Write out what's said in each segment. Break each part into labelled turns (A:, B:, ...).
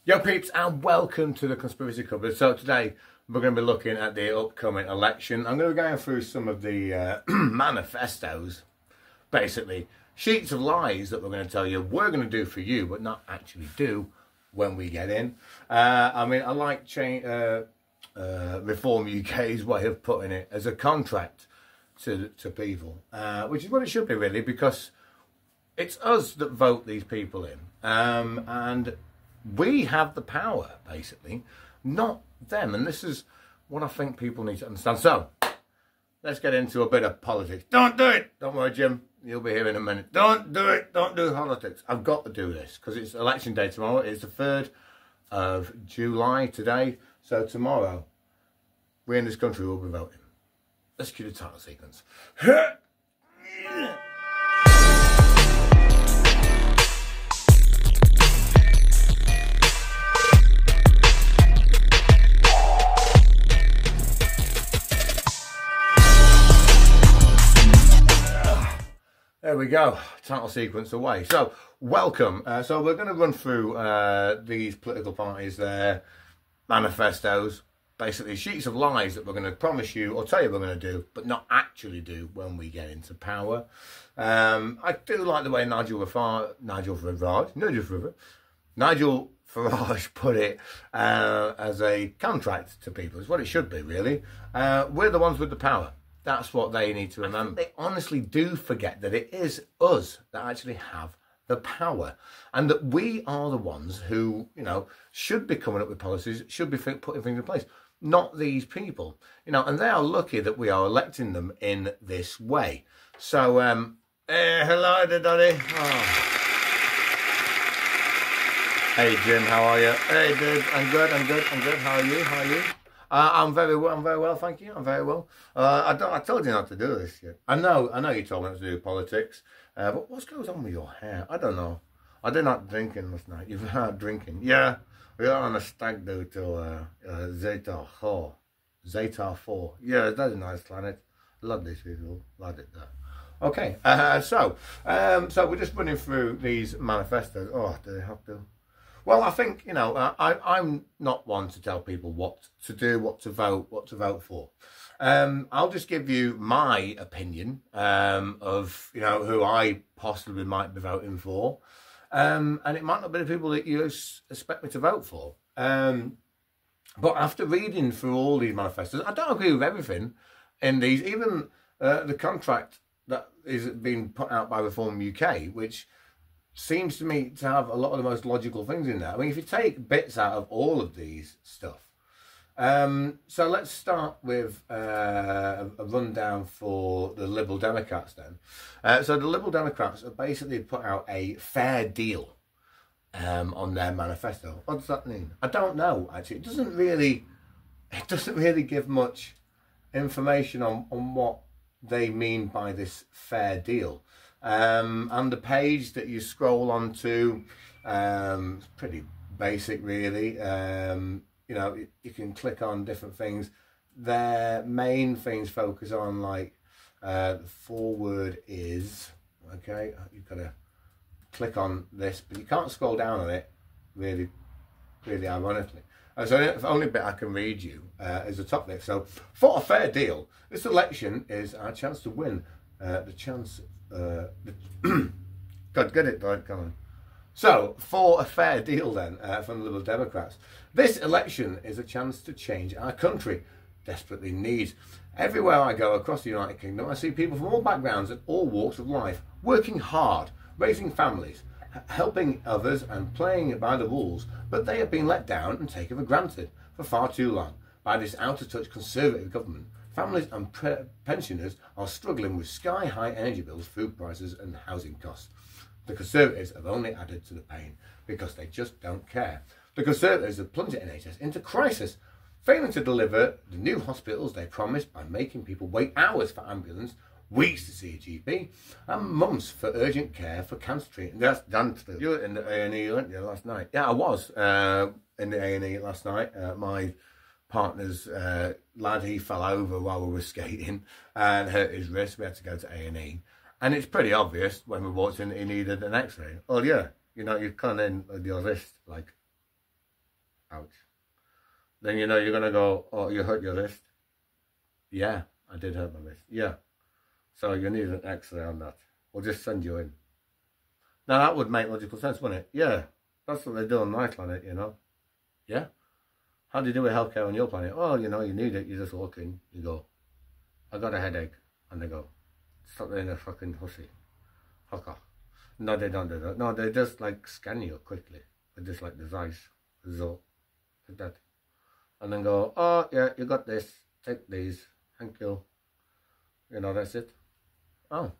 A: Yo peeps, and welcome to the Conspiracy Cupboard. So today we're going to be looking at the upcoming election. I'm going to be going through some of the manifestos, basically sheets of lies that we're going to tell you we're going to do for you, but not actually do when we get in. I like Reform UK's way of putting it as a contract to people, which is what it should be really, because it's us that vote these people in, and we have the power, basically, not them. And this is what I think people need to understand. So, let's get into a bit of politics. Don't do it! Don't worry, Jim. You'll be here in a minute. Don't do it! Don't do politics. I've got to do this, because it's election day tomorrow. It's the 3rd of July today. So tomorrow, we in this country will be voting. Let's cue the title sequence. There we go, title sequence away. So, welcome. So we're going to run through these political parties, their manifestos, basically sheets of lies that we're going to promise you or tell you we're going to do, but not actually do when we get into power. I do like the way Nigel Farage put it as a contract to people. It's what it should be, really. We're the ones with the power. That's what they need to remember. They honestly do forget that it is us that actually have the power, and that we are the ones who, should be coming up with policies, should be putting things in place, not these people, and they are lucky that we are electing them in this way. So, hello everybody. Oh. Hey Jim, how are you? Hey dude, I'm good. How are you? I'm very well, thank you. I'm very well. I told you not to do this yet. I know you told me not to do politics, but what goes on with your hair? I don't know. I did not drinking last night. You've had drinking? Yeah, we are on a stag do to Zeta 4. Yeah, that's a nice planet. Love this people. Love it there. Okay, so we're just running through these manifestos. Oh, do they have to? Well, I think, I'm not one to tell people what to do, what to vote for. I'll just give you my opinion of, who I possibly might be voting for. And it might not be the people that you expect me to vote for. But after reading through all these manifestos, I don't agree with everything in these. Even the contract that is being put out by Reform UK, which seems to me to have a lot of the most logical things in there. I mean, if you take bits out of all of these stuff. So let's start with a rundown for the Liberal Democrats then. So the Liberal Democrats have basically put out a fair deal on their manifesto. What does that mean? I don't know, actually. It doesn't really give much information on what they mean by this fair deal. And the page that you scroll onto, it's pretty basic really. You can click on different things. Their main things focus on, like, the foreword is, okay, you've got to click on this, but you can't scroll down on it, really ironically. So the only bit I can read you is the top bit. So, for a fair deal, this election is our chance to win. God, get it right, come on. So, for a fair deal then, from the Liberal Democrats, this election is a chance to change our country desperately needs. Everywhere I go across the United Kingdom, I see people from all backgrounds and all walks of life, working hard, raising families, helping others and playing by the rules, but they have been let down and taken for granted for far too long by this out-of-touch Conservative government. Families and pensioners are struggling with sky-high energy bills, food prices and housing costs. The Conservatives have only added to the pain because they just don't care. The Conservatives have plunged the NHS into crisis, failing to deliver the new hospitals they promised by making people wait hours for ambulance, weeks to see a GP, and months for urgent care for cancer treatment. That's done. You were in the A&E, weren't you, last night? Yeah, I was in the A&E last night. My partner's lad, he fell over while we were skating and hurt his wrist. We had to go to A&E. And it's pretty obvious when we walked in that he needed an x-ray. Oh yeah, you're coming in with your wrist like Ouch. Then you know you're going to go, oh, you hurt your wrist? Yeah, I did hurt my wrist. Yeah. So you need an X-ray on that. We'll just send you in. Now that would make logical sense, wouldn't it? Yeah. That's what they do on my planet, you know. Yeah. How do you do with healthcare on your planet? Oh, you know, you need it. You just walk in. You go, I got a headache. And they go, stop being a fucking hussy. Fuck off. No, they don't do that. No, they just like scan you quickly. They just like the ice. Result. Like that. And then go, oh, yeah, you got this. Take these. Thank you. You know, that's it. Oh.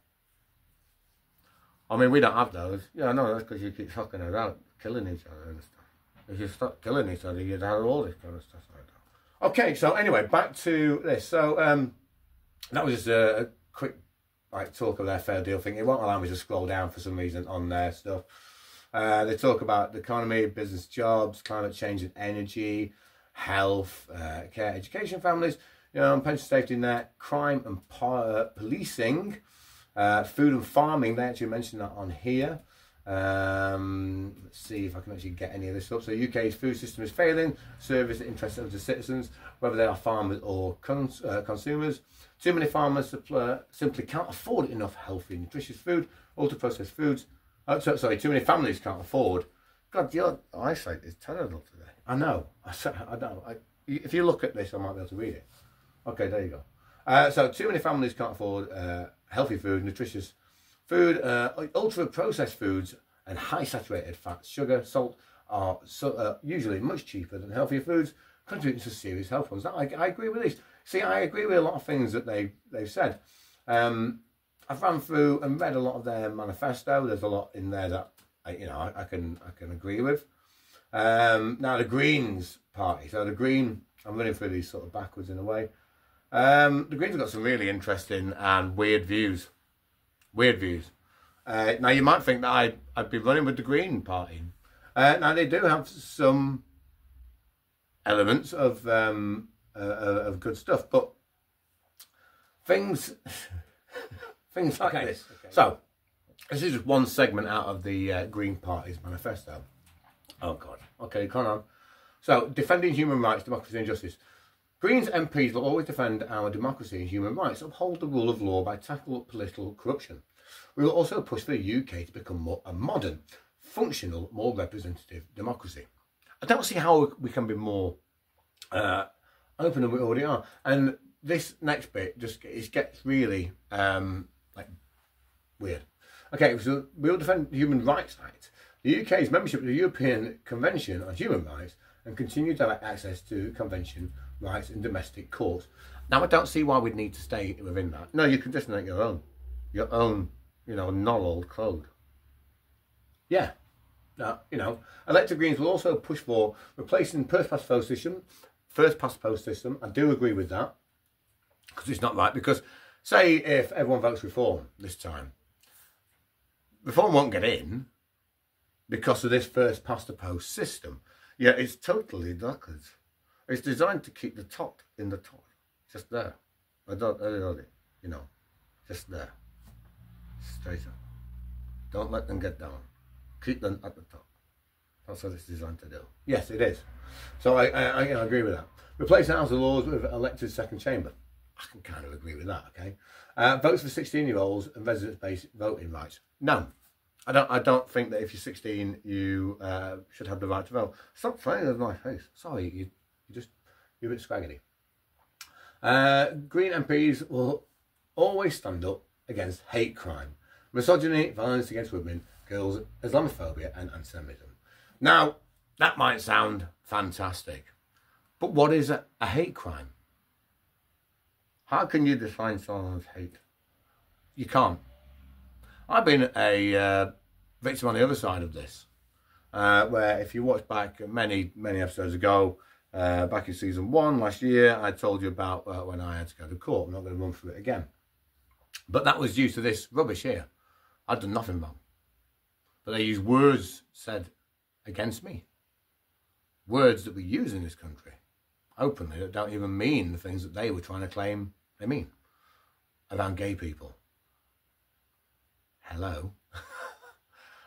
A: I mean, we don't have those. Yeah, no, that's because you keep fucking us out, killing each other and stuff. If you stop killing each other, you'd have all this kind of stuff like that. Okay, so anyway, back to this. So that was just a quick like talk of their fair deal thing. It won't allow me to scroll down for some reason on their stuff. They talk about the economy, business, jobs, climate change and energy, health, care, education, families, you know, pension safety net, crime and policing, food and farming. They actually mentioned that on here. Let's see if I can actually get any of this up. So UK's food system is failing, service the interests of the citizens, whether they are farmers or consumers. Too many farmers simply can't afford enough healthy, nutritious food, ultra-processed foods. Sorry, too many families can't afford. God, your eyesight is terrible today. I know. I know. If you look at this, I might be able to read it. Okay, there you go. So too many families can't afford healthy food, nutritious food, ultra-processed foods and high saturated fats, sugar, salt are usually much cheaper than healthier foods, contributing to serious health problems. Now, I agree with this. See, I agree with a lot of things that they've said. I've run through and read a lot of their manifesto. There's a lot in there that I can agree with. Now the Greens party. So the Green, I'm running through these sort of backwards in a way. The Greens have got some really interesting and weird views. Weird views. Now you might think that I'd be running with the Green party. Now they do have some elements of good stuff, but things like this. Okay. So this is just one segment out of the Green Party's manifesto. Oh God. Okay, come on. So defending human rights, democracy and justice. Greens MPs will always defend our democracy and human rights, uphold the rule of law by tackling political corruption. We will also push for the UK to become a modern, functional, more representative democracy. I don't see how we can be more open than we already are. And this next bit it gets really like weird. Okay, so we will defend the Human Rights Act, the UK's membership of the European Convention on Human Rights, and continue direct access to convention rights in domestic courts. Now, I don't see why we'd need to stay within that. No, you can just make your own, you know, non-old code. Yeah. Now, you know, elected Greens will also push for replacing first past post system. I do agree with that, because it's not right. Because say if everyone votes Reform this time, Reform won't get in because of this first past the post system. Yeah, it's totally backwards. It's designed to keep the top in the top, just there. You know, just there, straight up. Don't let them get down. Keep them at the top. That's what it's designed to do. Yes, it is. So I agree with that. Replace House of Lords with elected second chamber. I can kind of agree with that. Okay. Votes for 16-year-olds and residence-based voting rights. No, I don't think that if you're 16, you should have the right to vote. Stop playing with my face. Sorry, you're a bit scraggly. Green MPs will always stand up against hate crime, misogyny, violence against women, girls, Islamophobia and anti-Semitism. Now, that might sound fantastic, but what is a hate crime? How can you define someone as hate? You can't. I've been a victim on the other side of this, where if you watch back many episodes ago, back in season 1 last year, I told you about when I had to go to court. I'm not going to run through it again. But that was due to this rubbish here. I'd done nothing wrong. But they used words said against me. Words that we use in this country openly that don't even mean the things that they were trying to claim they mean around gay people. Hello.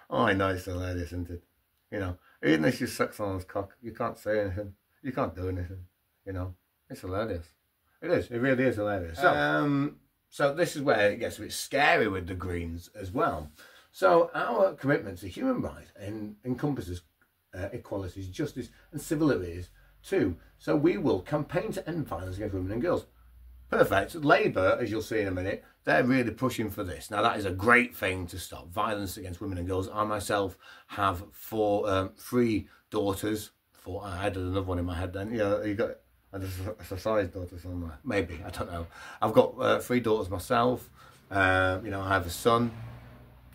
A: Oh, I know it's hilarious, isn't it? You know, Even if she sucks on his cock, you can't say anything. You can't do anything. You know, it's hilarious. It is. It really is hilarious. So this is where it gets a bit scary with the Greens as well. So our commitment to human rights encompasses equalities, justice and civil liberties too. So we will campaign to end violence against women and girls. Perfect. Labour, as you'll see in a minute, they're really pushing for this. Now that is a great thing to stop violence against women and girls. I myself have three daughters. I had another one in my head then. Yeah, you got a size daughter somewhere. Maybe, I don't know. I've got 3 daughters myself. You know, I have a son.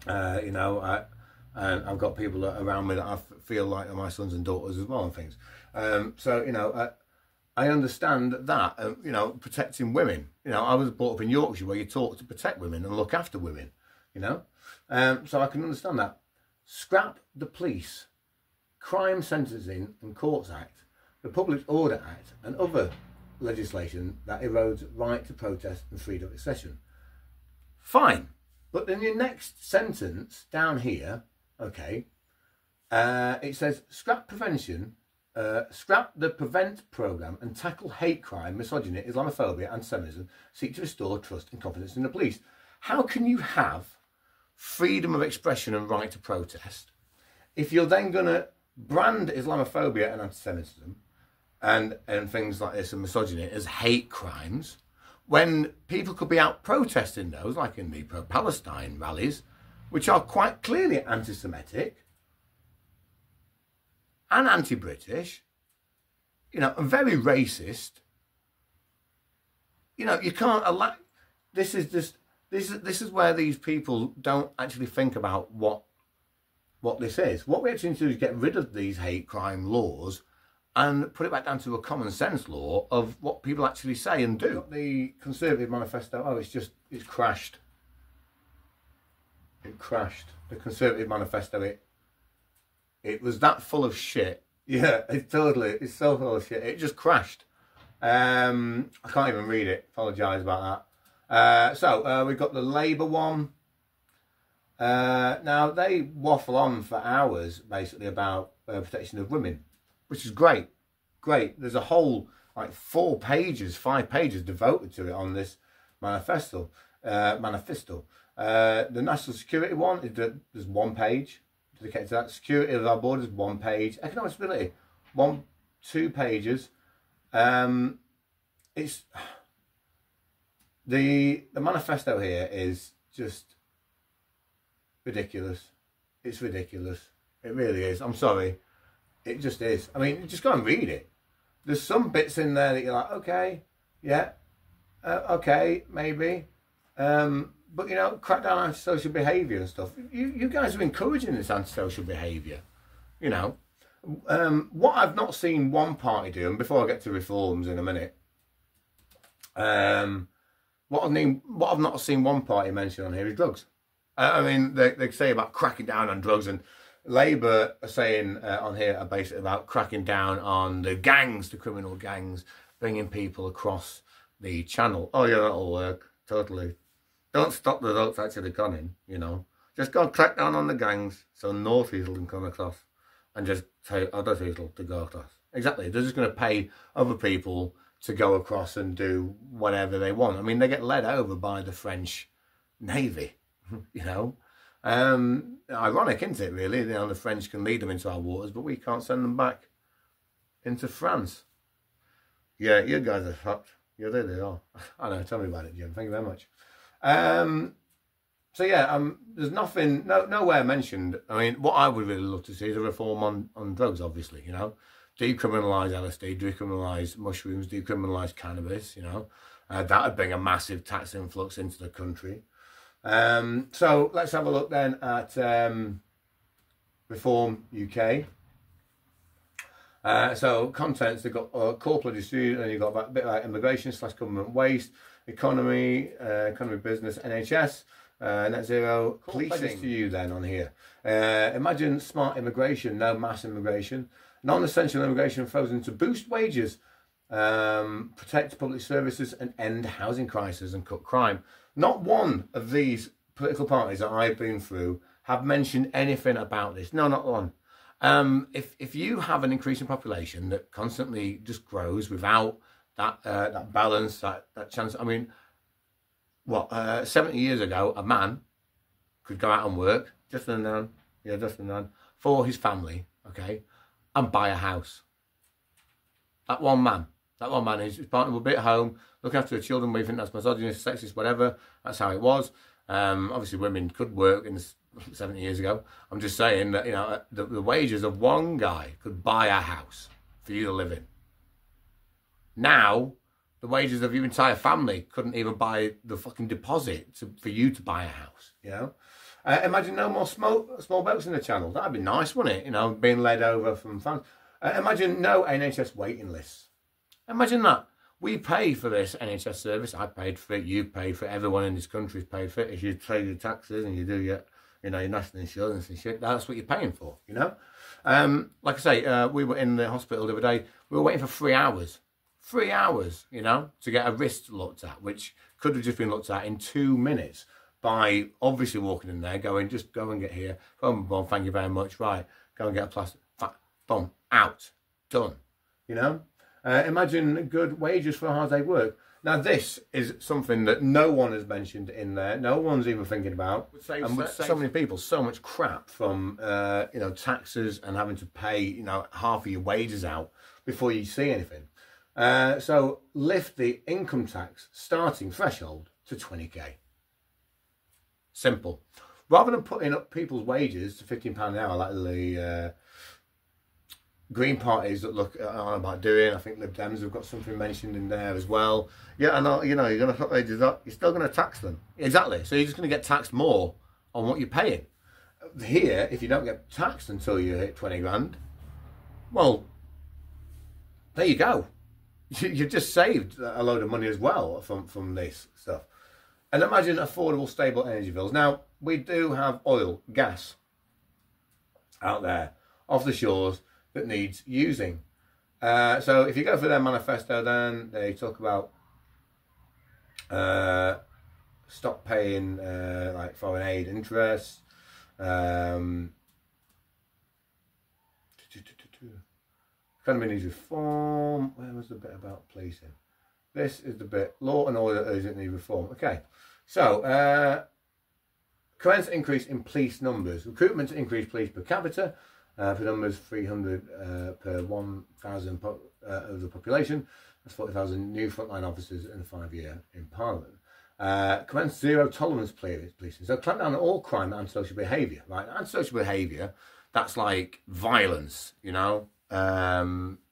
A: You know, I've got people around me that I feel like are my sons and daughters as well and things. So, you know, I understand that, you know, protecting women. You know, I was brought up in Yorkshire where you taught to protect women and look after women, you know. So I can understand that. Scrap the Police, Crime Sentencing and Courts Act, the Public Order Act and other legislation that erodes right to protest and freedom of expression. Fine. But in your next sentence down here, okay, it says scrap prevention, scrap the PREVENT programme and tackle hate crime, misogyny, Islamophobia and Semitism, seek to restore trust and confidence in the police. How can you have freedom of expression and right to protest if you're then going to brand Islamophobia and anti-Semitism and things like this and misogyny as hate crimes, when people could be out protesting those, like in the pro-Palestine rallies, which are quite clearly anti-Semitic and anti-British, you know, and very racist. You know, you can't allow. This is where these people don't actually think about what this is. What we actually need to do is get rid of these hate crime laws and put it back down to a common sense law of what people actually say and do. The Conservative manifesto, oh, it's crashed. It crashed. The Conservative manifesto, it was that full of shit. Yeah, it's so full of shit. It just crashed. I can't even read it. Apologise about that. So we've got the Labour one. Now they waffle on for hours basically about protection of women, which is great. Great. There's a whole like 5 pages devoted to it on this manifesto. The national security one, there's 1 page dedicated to that. Security of our borders, 1 page. Economic stability, 2 pages. It's the manifesto here is just ridiculous. It's ridiculous. It really is. I'm sorry. It just is. I mean, just go and read it. There's some bits in there that you're like, okay, yeah, okay, maybe. But, you know, crack down on antisocial behaviour and stuff. You guys are encouraging this antisocial behaviour, you know. What I've not seen one party do, and before I get to reforms in a minute, what I've not seen one party mention on here is drugs. I mean, they say about cracking down on drugs, and Labour are saying on here are basically about cracking down on the gangs, the criminal gangs, bringing people across the channel. Oh yeah, that'll work, totally. Don't stop the votes actually coming, you know. Just go and crack down on the gangs so no people can come across and just tell other people to go across. Exactly, they're just going to pay other people to go across and do whatever they want. I mean, they get led over by the French Navy, you know. Ironic, isn't it, really? You know, the French can lead them into our waters, but we can't send them back into France. Yeah, you guys are fucked. You really are. I know, tell me about it, Jim. Thank you very much. So yeah, there's nothing, nowhere mentioned. I mean, what I would really love to see is a reform on drugs, obviously, you know. Decriminalise LSD, decriminalise mushrooms, decriminalise cannabis, you know. That would bring a massive tax influx into the country. So let's have a look then at Reform UK. So contents, they've got corporate dispute, and you've got a bit about immigration / government waste, economy, business, NHS, net zero, policing. To you then on here. Imagine smart immigration, no mass immigration, non-essential immigration frozen to boost wages, protect public services and end housing crisis and cut crime. Not one of these political parties that I've been through have mentioned anything about this. No, not one. If you have an increasing population that constantly just grows without that balance, that chance. I mean, 70 years ago, a man could go out and work, just and then, for his family, okay, and buy a house. That one man, his partner would be at home, look after the children. We think that's misogynist, sexist, whatever. That's how it was. Obviously, women could work in 70 years ago. I'm just saying that, you know, the wages of one guy could buy a house for you to live in. Now, the wages of your entire family couldn't even buy the fucking deposit for you to buy a house, you know? Imagine no more small boats in the channel. That'd be nice, wouldn't it? You know, being led over from France. Imagine no NHS waiting lists. Imagine that. We pay for this NHS service. I paid for it. You paid for it. Everyone in this country's paid for it. If you pay your taxes and you do your national insurance and shit, that's what you're paying for, you know? Like I say, we were in the hospital the other day. We were waiting for 3 hours. 3 hours, you know, to get a wrist looked at, which could have just been looked at in 2 minutes by obviously walking in there, going, just go and get here. Boom, boom, thank you very much. Right, go and get a plaster. Boom, out, done, you know? Imagine good wages for hard day's work. Now, this is something that no one has mentioned in there. No one's even thinking about. And with so many people, so much crap from, you know, taxes and having to pay, you know, half of your wages out before you see anything. So lift the income tax starting threshold to 20k. Simple. Rather than putting up people's wages to £15 an hour like the Green parties that look on about doing. I think Lib Dems have got something mentioned in there as well. Yeah, and you know, you're going to put wages up, you're still going to tax them. Exactly. So you're just going to get taxed more on what you're paying. Here, if you don't get taxed until you hit 20 grand, well, there you go. You've just saved a load of money as well from this stuff. And imagine affordable, stable energy bills. Now, we do have oil, gas out there off the shores that needs using. So if you go for their manifesto, then they talk about stop paying like foreign aid interest. Economy needs reform. Where was the bit about policing? This is the bit. Law and order urgently reform. Okay. So, commence increase in police numbers. Recruitment to increase police per capita. For numbers 300 per 1,000 of the population. That's 40,000 new frontline officers in a 5-year in Parliament. Commence zero tolerance policing. So clamp down on all crime and antisocial behaviour. Right? Antisocial behaviour, that's like violence, you know.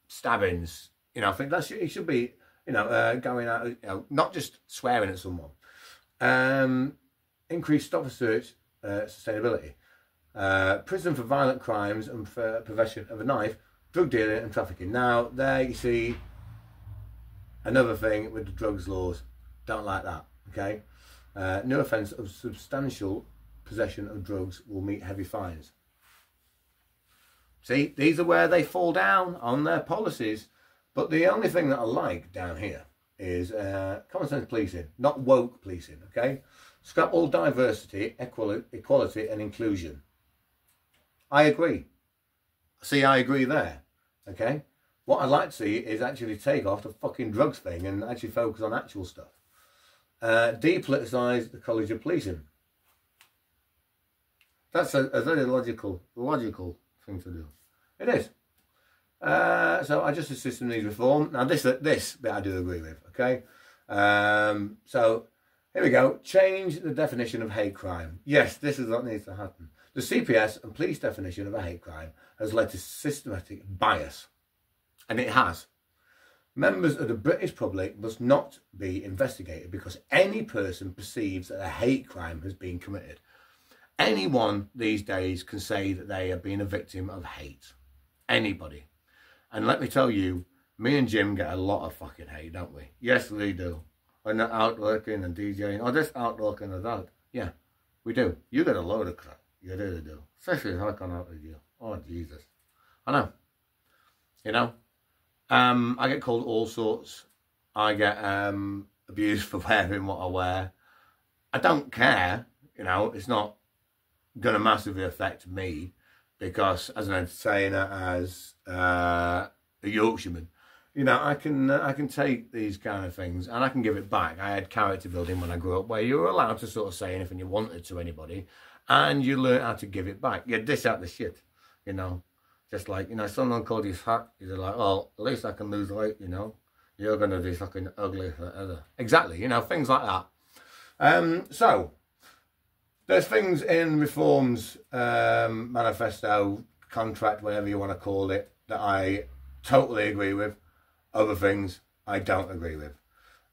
A: Stabbings, you know. I think it should be, you know, going out, you know, not just swearing at someone. Increased stop and search sustainability. Prison for violent crimes and for possession of a knife, drug dealing and trafficking. Now, there you see another thing with the drugs laws. Don't like that, okay? New offence of substantial possession of drugs will meet heavy fines. See, these are where they fall down on their policies. But the only thing that I like down here is common sense policing, not woke policing, okay? Scrap all diversity, equality and inclusion. I agree. See, I agree there, okay? What I'd like to see is actually take off the fucking drugs thing and actually focus on actual stuff. Depoliticise the College of Policing. That's a very logical thing to do. It is. So I just assist in these reform. Now this bit I do agree with, okay? So here we go. Change the definition of hate crime. Yes, this is what needs to happen. The CPS and police definition of a hate crime has led to systematic bias. And it has. Members of the British public must not be investigated because any person perceives that a hate crime has been committed. Anyone these days can say that they have been a victim of hate. Anybody. And let me tell you, me and Jim get a lot of fucking hate, don't we? Yes, we do. We're not out working and DJing. Oh, this out working and that. Yeah, we do. You get a load of crap. You really do. Especially if I come out with you. Oh, Jesus. I know. You know? I get called all sorts. I get abused for wearing what I wear. I don't care. You know, it's not going to massively affect me. because as an entertainer, as a Yorkshireman, you know, I can take these kind of things and I can give it back. I had character building when I grew up, where you were allowed to sort of say anything you wanted to anybody, and you learn how to give it back. You dish out the shit, you know. Just like, you know, someone called you fat, you're like, oh, at least I can lose weight, you know. You're going to be fucking ugly forever. Exactly, you know, things like that. So, there's things in Reform's manifesto, contract, whatever you want to call it, that I totally agree with. Other things I don't agree with.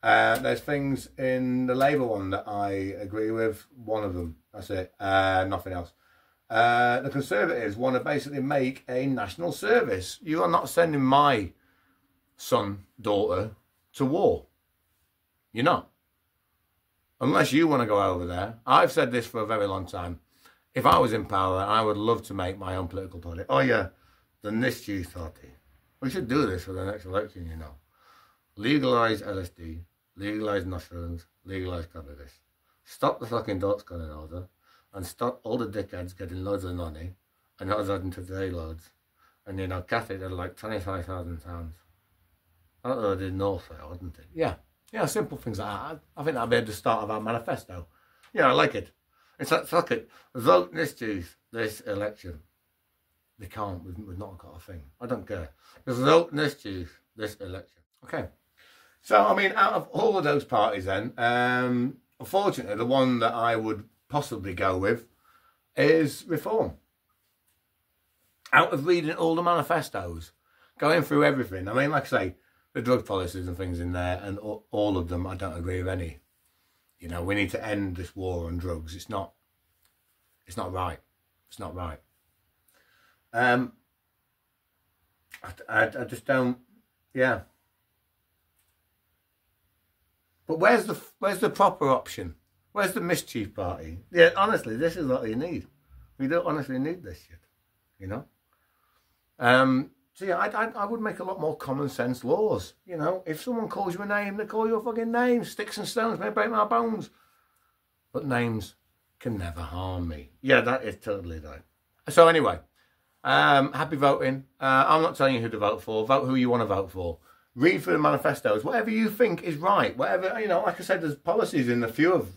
A: There's things in the Labour one that I agree with. One of them, that's it, nothing else. The Conservatives want to basically make a national service. You are not sending my son, daughter to war. You're not. Unless you want to go over there. I've said this for a very long time. If I was in power, I would love to make my own political party. Oh yeah, the mischief party. We should do this for the next election, you know. Legalise LSD, legalise mushrooms, legalise cannabis. Stop the fucking dots going order, and stop all the dickheads getting loads of money and not adding to their loads. And, you know, Catholic did like £25,000. I don't know, they did Northvale, didn't it? Yeah. Yeah, simple things like that. I think that'll be the start of our manifesto. Yeah, I like it. It's like, fuck it, vote mischief this election. They can't, we've not got a thing. I don't care. Just vote mischief this election. Okay. So, I mean, out of all of those parties then, unfortunately, the one that I would possibly go with is Reform. Out of reading all the manifestos, going through everything, I mean, like I say, the drug policies and things in there, and all of them, I don't agree with any. You know, we need to end this war on drugs. It's not right. It's not right. I just don't, yeah. But where's the proper option? Where's the mischief party? Yeah, honestly, this is what you need. We don't honestly need this shit, you know? So yeah, I would make a lot more common sense laws, you know? If someone calls you a name, they call you a fucking name. Sticks and stones may break my bones, but names can never harm me. Yeah, that is totally right. So anyway, happy voting. I'm not telling you who to vote for. Vote who you want to vote for. Read through the manifestos, whatever you think is right. Whatever, you know, like I said, there's policies in a few of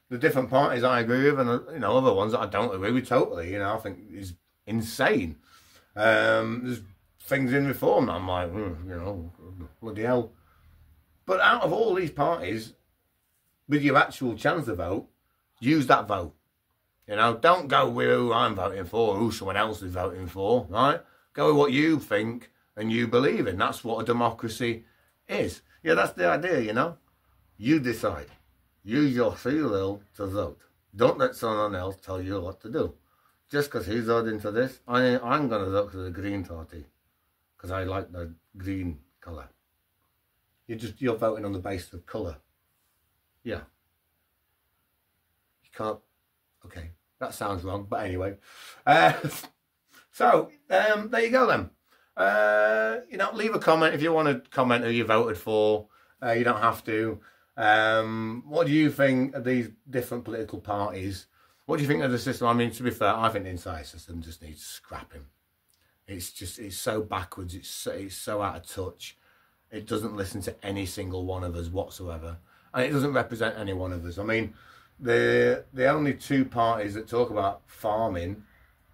A: the different parties I agree with, and, you know, other ones that I don't agree with totally, you know, I think is insane. There's things in Reform that I'm like, you know, bloody hell. But out of all these parties, with your actual chance to vote, use that vote. You know, don't go with who I'm voting for or who someone else is voting for, right? Go with what you think and you believe in. That's what a democracy is. Yeah, that's the idea, you know. You decide. Use your free will to vote. Don't let someone else tell you what to do. Just because he's voting to this, I'm going to vote for the Green Party. Because I like the green colour. You're voting on the basis of colour. Yeah. You can't. Okay, that sounds wrong, but anyway. So, there you go then. You know, leave a comment if you want to comment who you voted for. You don't have to. What do you think of these different political parties? What do you think of the system? I mean, to be fair, I think the entire system just needs scrapping. It's so backwards. It's so out of touch. It doesn't listen to any single one of us whatsoever, and it doesn't represent any one of us. I mean, the only two parties that talk about farming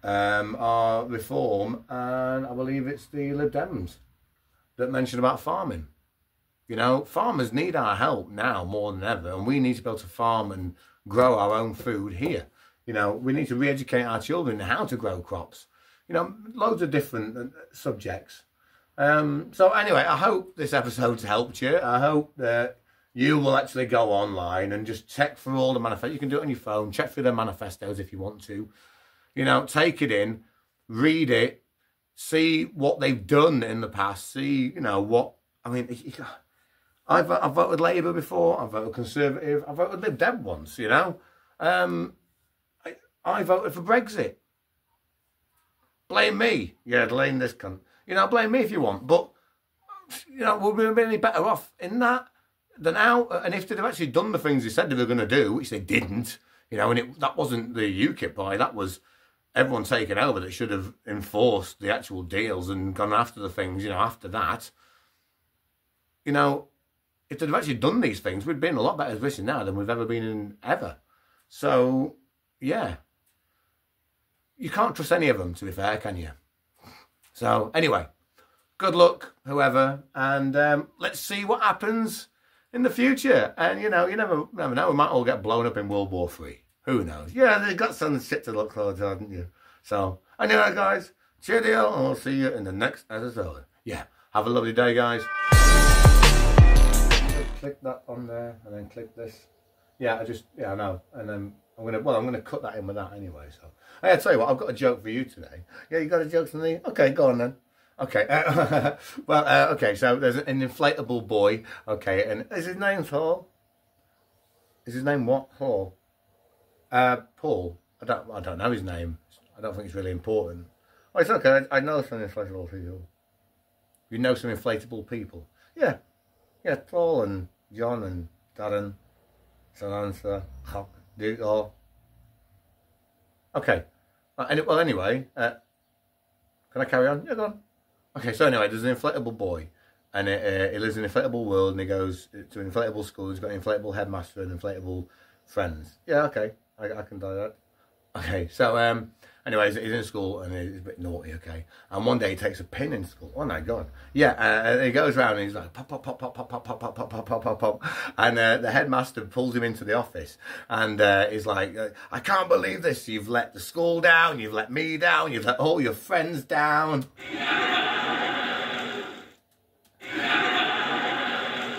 A: are Reform and I believe it's the Lib Dems that mention about farming. You know, farmers need our help now more than ever, and we need to be able to farm and grow our own food here. You know, we need to re-educate our children how to grow crops. You know, loads of different subjects. So anyway, I hope this episode's helped you. I hope that you will actually go online and just check through all the manifestos. You can do it on your phone. Check through their manifestos if you want to. You know, take it in, read it, see what they've done in the past. See, you know, what, I mean, I've voted Labour before. I've voted Conservative. I've voted Lib Dem once, you know. I voted for Brexit. Blame me. Yeah, blame this cunt. You know, blame me if you want. But, you know, would we be any better off in that than out? And if they'd have actually done the things they said they were going to do, which they didn't, you know, and that wasn't the UKIP party, that was everyone taken over that should have enforced the actual deals and gone after the things, you know, after that. You know, if they'd have actually done these things, we'd be in a lot better position now than we've ever been in ever. So, yeah. You can't trust any of them, to be fair, can you? So, anyway, good luck, whoever, and let's see what happens in the future. And, you know, you never know, we might all get blown up in World War III. Who knows? Yeah, they've got some shit to look forward to, haven't you? So, anyway, guys, cheerio, and we'll see you in the next episode. Yeah, have a lovely day, guys. Click that on there, and then click this. Yeah, I know. And then I'm gonna cut that in with that anyway. So, hey, I tell you what, I've got a joke for you today. Yeah, you got a joke for me? Okay, go on then. Okay, okay. So there's an inflatable boy. Okay, and is his name Paul? Is his name what? Paul. Paul. I don't know his name. I don't think it's really important. Oh, it's okay. I know some inflatable people. You know some inflatable people? Yeah. Yeah, Paul and John and Darren, Samantha, Hawk, Duke, or... Okay. Well, anyway, can I carry on? Yeah, go on. Okay, so anyway, there's an inflatable boy, and he lives in an inflatable world, and he goes to an inflatable school. He's got an inflatable headmaster and inflatable friends. Yeah, okay, I can do that. Okay, so anyways, he's in school and he's a bit naughty. Okay, and one day he takes a pin in school. Oh my god! Yeah, and he goes around and he's like pop, pop, pop, pop, pop, pop, pop, pop, pop, pop, pop, pop, pop, and the headmaster pulls him into the office, and he's like, I can't believe this. You've let the school down. You've let me down. You've let all your friends down.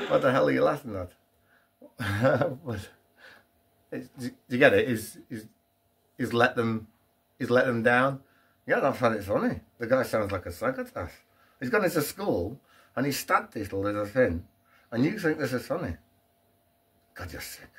A: What the hell are you laughing at? Do you get it? He's let them down. Yeah, I find it funny. The guy sounds like a psychopath. He's gone into school and he stabbed people with a thing, and you think this is funny? God, you're sick.